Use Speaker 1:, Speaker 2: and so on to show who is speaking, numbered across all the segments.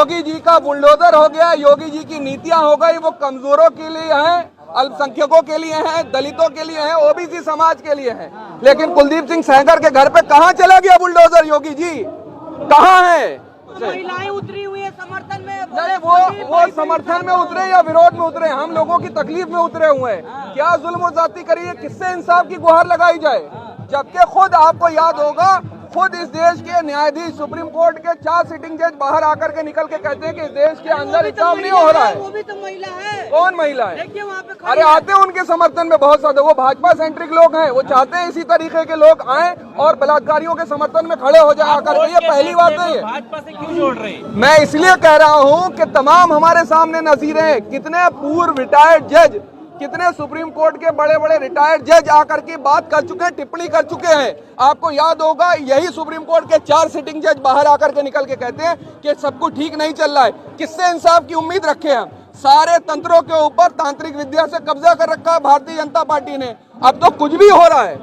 Speaker 1: योगी जी का बुलडोजर हो गया, योगी जी की नीतियां हो गई, वो कमजोरों के लिए हैं, अल्पसंख्यकों के लिए हैं, दलितों के लिए हैं, ओबीसी समाज के लिए हैं। लेकिन कुलदीप सिंह सेंगर के घर पे कहां चला गया बुलडोजर? योगी जी कहां है?
Speaker 2: महिलाएं उतरी हुई है समर्थन में।
Speaker 1: नहीं, वो समर्थन में उतरे या विरोध में उतरे, हम लोगों की तकलीफ में उतरे हुए हैं। क्या जुल्म और ज्यादती करी है? किससे इंसाफ की गुहार लगाई जाए? जबकि खुद आपको याद होगा, खुद इस देश के न्यायाधीश सुप्रीम कोर्ट के 4 सिटिंग जज बाहर आकर के निकल के कहते हैं कि इस देश के अंदर इंसाफ नहीं हो रहा है।
Speaker 2: वो भी तो महिला है।
Speaker 1: कौन महिला है?
Speaker 2: देखिए वहाँ पे
Speaker 1: अरे आते हैं उनके समर्थन में बहुत सारे, वो भाजपा सेंट्रिक लोग हैं, वो चाहते हैं इसी तरीके के लोग आए और बलात्कारियों के समर्थन में खड़े हो जाए आकर के। ये पहली बात नहीं है।
Speaker 3: भाजपा से क्यों जोड़ रहे हैं?
Speaker 1: मैं इसलिए कह रहा हूँ कि तमाम हमारे सामने नजीरें हैं, कितने पूर्व रिटायर्ड जज, कितने सुप्रीम कोर्ट के बड़े बड़े रिटायर्ड जज आकर के बात कर चुके हैं, टिप्पणी कर चुके हैं। आपको याद होगा, यही सुप्रीम कोर्ट के 4 सिटिंग जज बाहर आकर के निकल के कहते हैं कि सब कुछ ठीक नहीं चल रहा है। किससे इंसाफ की उम्मीद रखे हम? सारे तंत्रों के ऊपर तांत्रिक विद्या से कब्जा कर रखा है भारतीय जनता पार्टी ने। अब तो कुछ भी हो रहा है,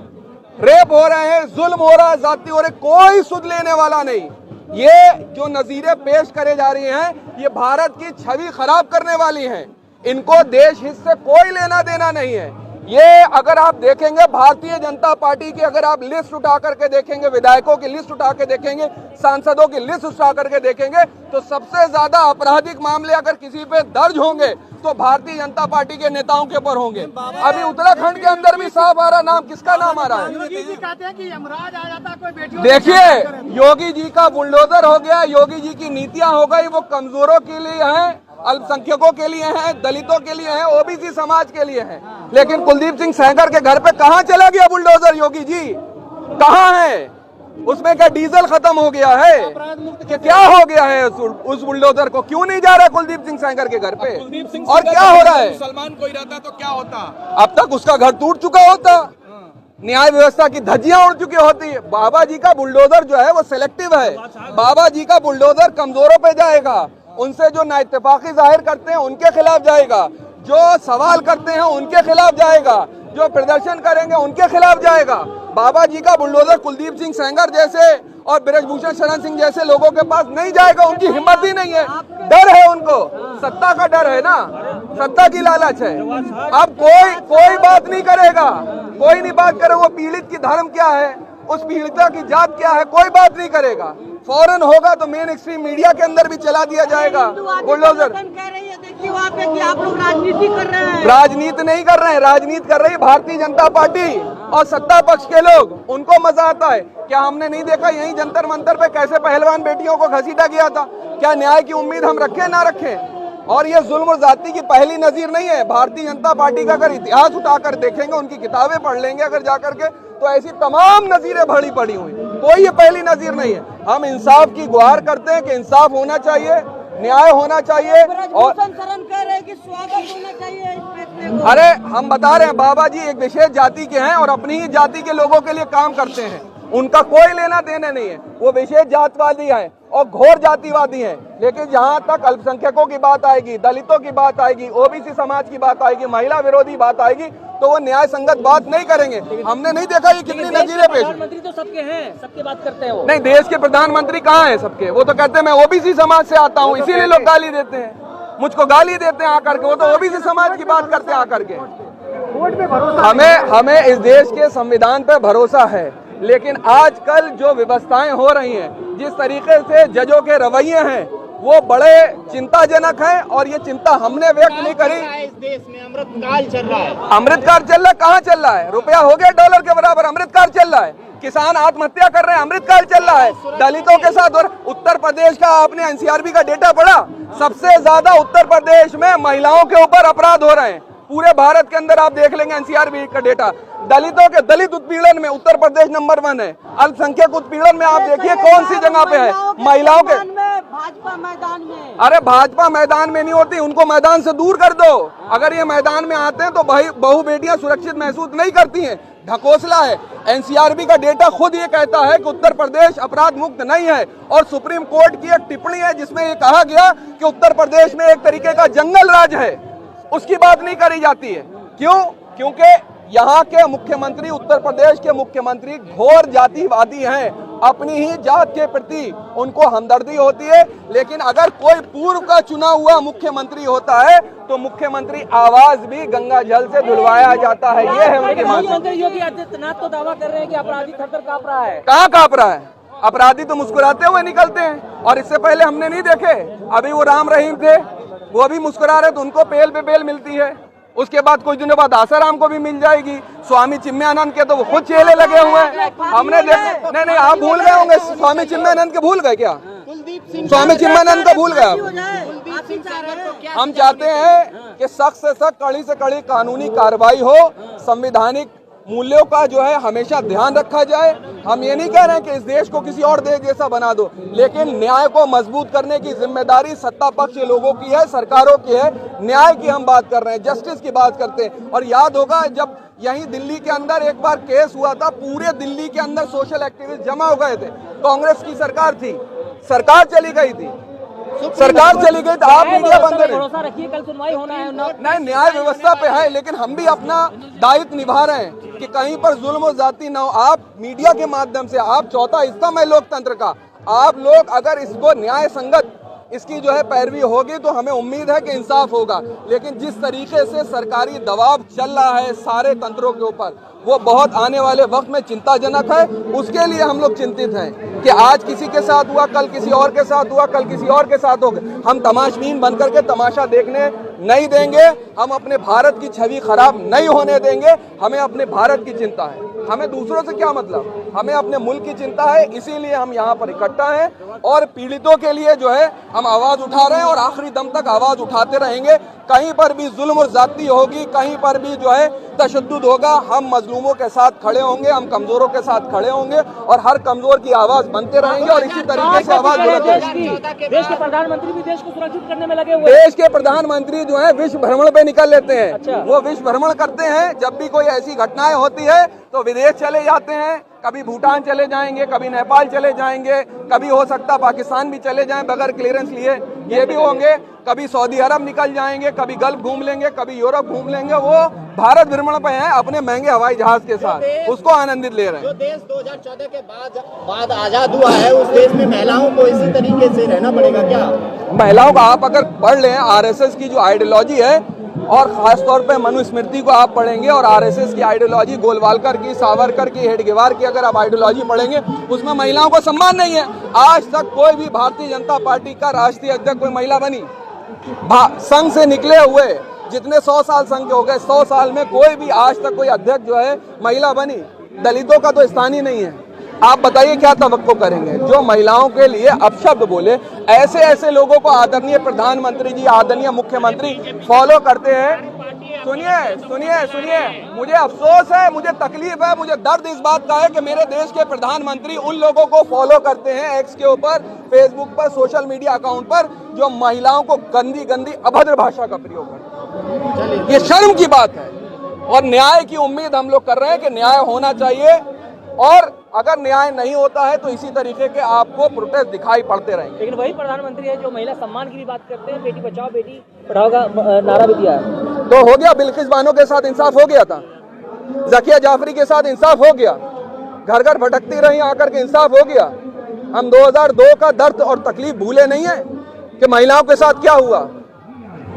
Speaker 1: रेप हो रहे हैं, जुल्म हो रहा है, जाति हो रहे, कोई सुध लेने वाला नहीं। ये जो नजीरें पेश करे जा रही हैं, ये भारत की छवि खराब करने वाली हैं। इनको देश हित से कोई लेना देना नहीं है। ये अगर आप देखेंगे भारतीय जनता पार्टी की, अगर आप लिस्ट उठा करके देखेंगे, विधायकों की लिस्ट उठा के देखेंगे, सांसदों की लिस्ट उठा करके देखेंगे, तो सबसे ज्यादा आपराधिक मामले अगर किसी पे दर्ज होंगे तो भारतीय जनता पार्टी के नेताओं के ऊपर होंगे। अभी उत्तराखंड के अंदर भी साफ आ रहा नाम, किसका नाम आ रहा है?
Speaker 2: योगी जी कहते हैं कि यमराज आ जाता कोई बेटियों।
Speaker 1: देखिए, योगी जी का बुलडोजर हो गया, योगी जी की नीतियां हो गई, वो कमजोरों के लिए हैं, अल्पसंख्यकों के लिए हैं, दलितों के लिए हैं, ओबीसी समाज के लिए हैं। लेकिन कुलदीप सिंह सेंगर के घर पे कहां चला गया बुलडोजर? योगी जी कहां है? उसमें क्या डीजल खत्म हो गया है कि क्या हो गया है? उस बुलडोजर को क्यों नहीं जा रहा कुलदीप सिंह सेंगर के घर पे? और क्या हो रहा है?
Speaker 3: मुसलमान कोई रहता तो क्या होता?
Speaker 1: अब तक उसका घर टूट चुका होता, न्याय व्यवस्था की धज्जियां उड़ चुकी होती है। बाबा जी का बुलडोजर जो है वो सिलेक्टिव है। बाबा जी का बुलडोजर कमजोरों पे जाएगा, उनसे जो नाइत्तेफाकी जाहिर करते हैं उनके खिलाफ जाएगा, जो सवाल करते हैं उनके खिलाफ जाएगा, जो प्रदर्शन करेंगे उनके खिलाफ जाएगा। बाबा जी का बुलडोजर कुलदीप सिंह सेंगर जैसे और बृजभूषण शरण सिंह जैसे लोगों के पास नहीं जाएगा। उनकी हिम्मत ही नहीं है, डर है उनको, सत्ता का डर है ना, सत्ता की लालच है। अब कोई बात नहीं करेगा, कोई नहीं बात करे, वो पीड़ित की धर्म क्या है, उस पीड़िता की जात क्या है, कोई बात नहीं करेगा। फौरन होगा तो मेन एक्सट्रीम मीडिया के अंदर भी चला दिया जाएगा बुलडोजर।
Speaker 2: कह रही है देखिए वहाँ पे कि आप लोग राजनीति कर रहे हैं।
Speaker 1: राजनीति नहीं कर रहे हैं, राजनीति कर रही है भारतीय जनता पार्टी और सत्ता पक्ष के लोग। उनको मजा आता है। क्या हमने नहीं देखा यही जंतर मंतर पे कैसे पहलवान बेटियों को घसीटा गया था? क्या न्याय की उम्मीद हम रखें ना रखें? और ये जुल्म और जाति की पहली नजीर नहीं है। भारतीय जनता पार्टी का अगर इतिहास उठाकर देखेंगे, उनकी किताबें पढ़ लेंगे अगर जाकर के, तो ऐसी तमाम नजीरें भरी पड़ी हुई, कोई ये पहली नजीर नहीं है। हम इंसाफ की गुहार करते हैं कि इंसाफ होना चाहिए, न्याय होना चाहिए। और
Speaker 2: शरण कह रहे हैं कि स्वागत होना चाहिए इस फैसले को।
Speaker 1: अरे हम बता रहे हैं, बाबा जी एक विशेष जाति के हैं और अपनी ही जाति के लोगों के लिए काम करते हैं। उनका कोई लेना देना नहीं है, वो विशेष जातवादी हैं और घोर जातिवादी हैं। लेकिन जहां तक अल्पसंख्यकों की बात आएगी, दलितों की बात आएगी, ओबीसी समाज की बात आएगी, महिला विरोधी बात आएगी, तो वो न्याय संगत बात नहीं करेंगे। हमने नहीं देखा ये कितनी नजीरें पेश।
Speaker 4: प्रधानमंत्री तो सबके हैं, सबके बात करते हैं वो।
Speaker 1: नहीं, देश के प्रधानमंत्री कहाँ हैं सबके? वो तो कहते हैं मैं ओबीसी समाज से आता हूँ, इसीलिए लोग गाली देते हैं, मुझको गाली देते हैं आकर के। वो तो ओबीसी समाज की बात करते हैं आकर के। हमें इस देश के संविधान पे भरोसा है, लेकिन आजकल जो व्यवस्थाएं हो रही हैं, जिस तरीके से जजों के रवैये हैं, वो बड़े चिंताजनक हैं। और ये चिंता हमने व्यक्त नहीं करी।
Speaker 3: इस देश में अमृतकाल चल रहा है।
Speaker 1: अमृतकाल चल रहा है? कहाँ चल रहा है? रुपया हो गया डॉलर के बराबर, अमृतकाल चल रहा है। किसान आत्महत्या कर रहे हैं, अमृतकाल चल रहा है। दलितों के साथ। और उत्तर प्रदेश का आपने एनसीआरबी का डेटा पढ़ा? सबसे ज्यादा उत्तर प्रदेश में महिलाओं के ऊपर अपराध हो रहे हैं। पूरे भारत के अंदर आप देख लेंगे एनसीआरबी का डेटा। दलितों के दलित उत्पीड़न में उत्तर प्रदेश नंबर 1 है। अल्पसंख्यक उत्पीड़न में आप देखिए कौन सी जगह पे है। महिलाओं के
Speaker 2: भाजपा मैदान में।
Speaker 1: अरे भाजपा मैदान में नहीं होती, उनको मैदान से दूर कर दो। अगर ये मैदान में आते हैं तो बहू बेटियां सुरक्षित महसूस नहीं करती हैं। ढकोसला है। एनसीआरबी का डेटा खुद ये कहता है कि उत्तर प्रदेश अपराध मुक्त नहीं है। और सुप्रीम कोर्ट की एक टिप्पणी है जिसमें ये कहा गया कि उत्तर प्रदेश में एक तरीके का जंगल राज है, उसकी बात नहीं करी जाती है। क्यों? क्योंकि यहाँ के मुख्यमंत्री, उत्तर प्रदेश के मुख्यमंत्री घोर जातिवादी हैं। अपनी ही जात के प्रति उनको हमदर्दी होती है। लेकिन अगर कोई पूर्व का चुना हुआ मुख्यमंत्री होता है तो मुख्यमंत्री आवाज भी गंगा जल से धुलवाया जाता है। ये है उनकी मांग।
Speaker 4: मुख्यमंत्री योगी आदित्यनाथ तो दावा कर रहे हैं कि अपराधी थर-थर कांप रहा है।
Speaker 1: कहाँ कांप रहा है? अपराधी तो मुस्कुराते हुए निकलते हैं, और इससे पहले हमने नहीं देखे? अभी वो राम रहीम थे, वो भी मुस्कुरा रहे, तो उनको बेल पे बेल मिलती है। उसके बाद कुछ दिनों बाद आसाराम को भी मिल जाएगी। स्वामी चिन्मयानंद के तो वो खुद चेले लगे हुए हैं, हमने देखा। नहीं, आप भूल गए होंगे स्वामी चिन्मयानंद के, भूल गए क्या? स्वामी चिन्मयानंद को भूल गए? हम चाहते हैं कि सख्त से सख्त, कड़ी से कड़ी कानूनी कार्रवाई हो, संवैधानिक मूल्यों का जो है हमेशा ध्यान रखा जाए। हम ये नहीं कह रहे हैं कि इस देश को किसी और देश जैसा बना दो, लेकिन न्याय को मजबूत करने की जिम्मेदारी सत्ता पक्ष के लोगों की है, सरकारों की है। न्याय की हम बात कर रहे हैं, जस्टिस की बात करते हैं। और याद होगा जब यहीं दिल्ली के अंदर एक बार केस हुआ था, पूरे दिल्ली के अंदर सोशल एक्टिविस्ट जमा हो गए थे। कांग्रेस की सरकार थी, सरकार चली गई थी, सरकार चली गई तो आप मीडिया बंद करें।
Speaker 4: भरोसा रखिए, कल सुनवाई होना है।
Speaker 1: नहीं, न्याय व्यवस्था पे है, लेकिन हम भी अपना दायित्व निभा रहे हैं कि कहीं पर जुल्म और जाति ना हो। आप मीडिया के माध्यम से, आप चौथा स्तंभ है लोकतंत्र का, आप लोग अगर इसको न्याय संगत इसकी जो है पैरवी होगी तो हमें उम्मीद है कि इंसाफ होगा। लेकिन जिस तरीके से सरकारी दबाव चल रहा है सारे तंत्रों के ऊपर, वो बहुत आने वाले वक्त में चिंताजनक है। उसके लिए हम लोग चिंतित हैं कि आज किसी के साथ हुआ, कल किसी और के साथ हुआ, कल किसी और के साथ होगा। हम तमाशबीन बन करके तमाशा देखने नहीं देंगे। हम अपने भारत की छवि खराब नहीं होने देंगे। हमें अपने भारत की चिंता है, हमें दूसरों से क्या मतलब, हमें अपने मुल्क की चिंता है। इसीलिए हम यहाँ पर इकट्ठा हैं और पीड़ितों के लिए जो है हम आवाज उठा रहे हैं और आखिरी दम तक आवाज उठाते रहेंगे। कहीं पर भी जुल्म और जाति होगी, कहीं पर भी जो है तशद्दुद होगा, हम मजलूमों के साथ खड़े होंगे, हम कमजोरों के साथ खड़े होंगे और हर कमजोर की आवाज बनते रहेंगे और इसी तरीके से आवाज बुलंद रहेगी।
Speaker 4: देश के प्रधानमंत्री भी देश को सुरक्षित करने में लगे हुए।
Speaker 1: देश के प्रधानमंत्री जो है विश्व भ्रमण पे निकल लेते हैं।
Speaker 4: अच्छा।
Speaker 1: वो विश्व भ्रमण करते हैं, जब भी कोई ऐसी घटनाएं होती है तो विदेश चले जाते हैं। कभी भूटान चले जाएंगे, कभी नेपाल चले जाएंगे, कभी हो सकता पाकिस्तान भी चले जाएं बगैर क्लियरेंस लिए, ये भी होंगे। कभी सऊदी अरब निकल जाएंगे, कभी गल्फ घूम लेंगे, कभी यूरोप घूम लेंगे। वो भारत भ्रमण पे हैं अपने महंगे हवाई जहाज के साथ, उसको आनंदित ले रहे हैं।
Speaker 3: जो देश 2014 के बाद आजाद हुआ है, उस देश में महिलाओं को इसी तरीके से रहना पड़ेगा क्या?
Speaker 1: महिलाओं का आप अगर पढ़ लें, आरएसएस की जो आइडियोलॉजी है, और खासतौर पे मनुस्मृति को आप पढ़ेंगे और आरएसएस की आइडियोलॉजी, गोलवालकर की, सावरकर की, हेडगेवार की अगर आप आइडियोलॉजी पढ़ेंगे, उसमें महिलाओं को सम्मान नहीं है। आज तक कोई भी भारतीय जनता पार्टी का राष्ट्रीय अध्यक्ष कोई महिला बनी? संघ से निकले हुए जितने 100 साल संघ के हो गए, 100 साल में कोई भी आज तक कोई अध्यक्ष जो है महिला बनी? दलितों का तो स्थान ही नहीं है। आप बताइए क्या तवक्को करेंगे? जो महिलाओं के लिए अपशब्द बोले, ऐसे ऐसे लोगों को आदरणीय प्रधानमंत्री जी, आदरणीय मुख्यमंत्री फॉलो करते हैं। सुनिए, मुझे अफसोस है, मुझे तकलीफ है, मुझे दर्द इस बात का है कि मेरे देश के प्रधानमंत्री उन लोगों को फॉलो करते हैं एक्स के ऊपर, फेसबुक पर, सोशल मीडिया अकाउंट पर, जो महिलाओं को गंदी गंदी अभद्र भाषा का प्रयोग करते हैं। ये शर्म की बात है और न्याय की उम्मीद हम लोग कर रहे हैं कि न्याय होना चाहिए। और अगर न्याय नहीं होता है तो इसी तरीके के आपको प्रोटेस्ट दिखाई पड़ते रहेंगे।
Speaker 4: लेकिन वही प्रधानमंत्री है जो महिला सम्मान की भी बात करते हैं, बेटी बचाओ बेटी पढ़ाओ का नारा भी दिया है।
Speaker 1: तो हो गया, बिल्किस बानो के साथ इंसाफ हो गया था, जकिया जाफरी के साथ इंसाफ हो गया, घर घर भटकती रही आकर के इंसाफ हो गया। हम 2002 का दर्द और तकलीफ भूले नहीं है कि महिलाओं के साथ क्या हुआ।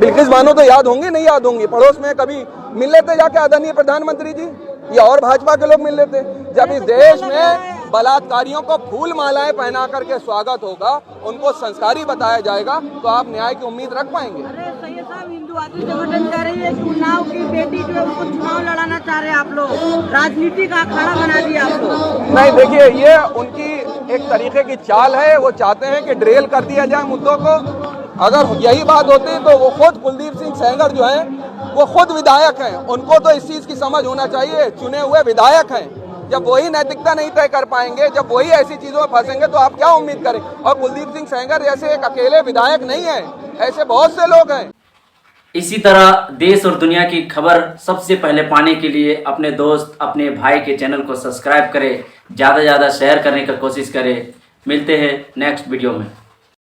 Speaker 1: बिल्किस बानो तो याद होंगी, नहीं याद होंगी? पड़ोस में कभी मिल लेते जाके आदरणीय प्रधानमंत्री जी, या और भाजपा के लोग मिल लेते? जब इस देश में बलात्कारियों को फूल मालाएं पहना करके स्वागत होगा, उनको संस्कारी बताया जाएगा, तो आप न्याय की उम्मीद रख पाएंगे?
Speaker 2: अरे सैयद साहब, हिंदुवादी संगठन कह रही है चुनाव की बेटी जो है उसको चुनाव लड़ाना चाह रहे हैं आप लोग, राजनीति का अखाड़ा बना दिया आप लोग।
Speaker 1: नहीं, देखिए, ये उनकी एक तरीके की चाल है। वो चाहते हैं कि ड्रिल कर दिया जाए मुद्दों को। अगर यही बात होती तो वो खुद कुलदीप सिंह सेंगर जो है वो खुद विधायक हैं, उनको तो इस चीज की समझ होना चाहिए, चुने हुए विधायक हैं। जब वही नैतिकता नहीं तय कर पाएंगे, जब वही ऐसी चीजों में फंसेंगे, तो आप क्या उम्मीद करें? और कुलदीप सिंह सेंगर जैसे एक अकेले विधायक नहीं है, ऐसे बहुत से लोग हैं।
Speaker 5: इसी तरह देश और दुनिया की खबर सबसे पहले पाने के लिए अपने दोस्त, अपने भाई के चैनल को सब्सक्राइब करें, ज़्यादा से ज़्यादा शेयर करने की कोशिश करें। मिलते हैं नेक्स्ट वीडियो में।